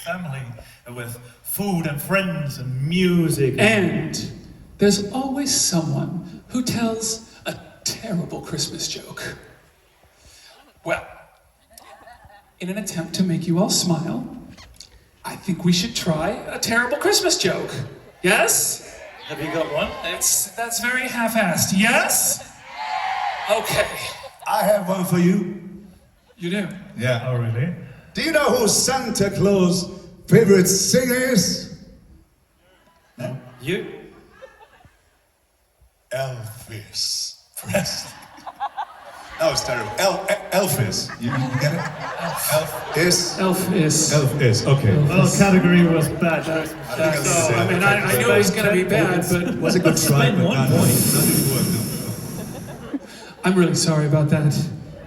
family, with food and friends and music. And there's always someone who tells a terrible Christmas joke. Well, in an attempt to make you all smile, I think we should try a terrible Christmas joke. Yes? Have you got one? That's very half-assed. Yes? Okay. I have one for you. You do? Yeah. Oh, really? Do you know who Santa Claus' favorite singer is? No. You? Elvis Presley. That was terrible. Elvis. You get it? Elvis. Okay. Well, category was bad. I knew it was going to be bad, but It was a good try, but not didn't work. No. I'm really sorry about that.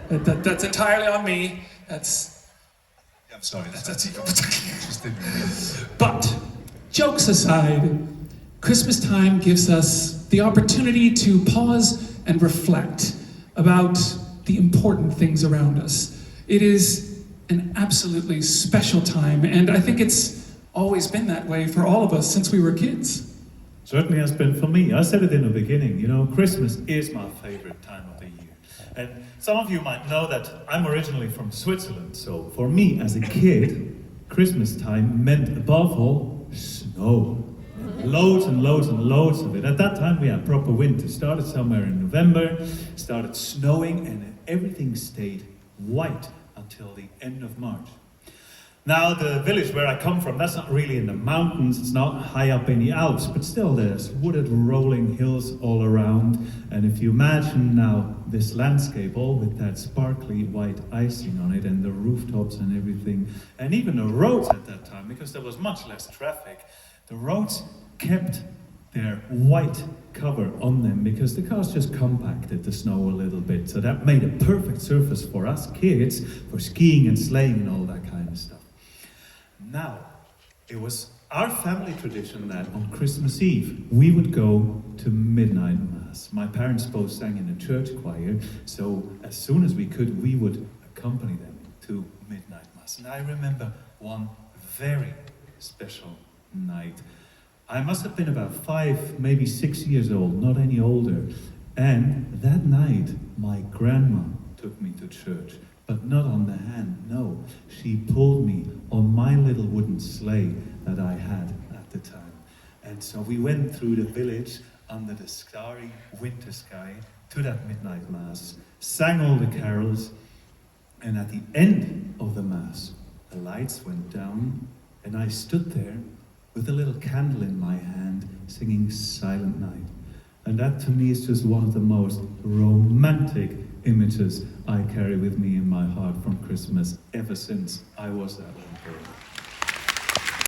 That's entirely on me. I'm sorry. That's But, jokes aside, Christmas time gives us the opportunity to pause and reflect about the important things around us. It is an absolutely special time, and I think it's always been that way for all of us since we were kids. Certainly has been for me. I said it in the beginning, you know, Christmas is my favorite time of the year. And some of you might know that I'm originally from Switzerland, so for me as a kid, Christmas time meant above all, snow. Loads and loads and loads of it. At that time we had proper winter. Started somewhere in November, started snowing, and everything stayed white until the end of March. Now the village where I come from, that's not really in the mountains, it's not high up in the Alps, but still there's wooded rolling hills all around. And if you imagine now this landscape, all with that sparkly white icing on it, and the rooftops and everything, and even the roads at that time, because there was much less traffic, the roads kept their white cover on them because the cars just compacted the snow a little bit. So that made a perfect surface for us kids for skiing and sleighing and all that kind of stuff. Now, it was our family tradition that on Christmas Eve we would go to midnight mass. My parents both sang in a church choir, so as soon as we could, we would accompany them to midnight mass. And I remember one very special night. I must have been about 5, maybe 6 years old, not any older. And that night, my grandma took me to church, but not on the hand, no. She pulled me on my little wooden sleigh that I had at the time. And so we went through the village under the starry winter sky to that midnight mass, sang all the carols, and at the end of the mass, the lights went down, and I stood there with a little candle in my hand, singing Silent Night. And that to me is just one of the most romantic images I carry with me in my heart from Christmas ever since I was that little girl.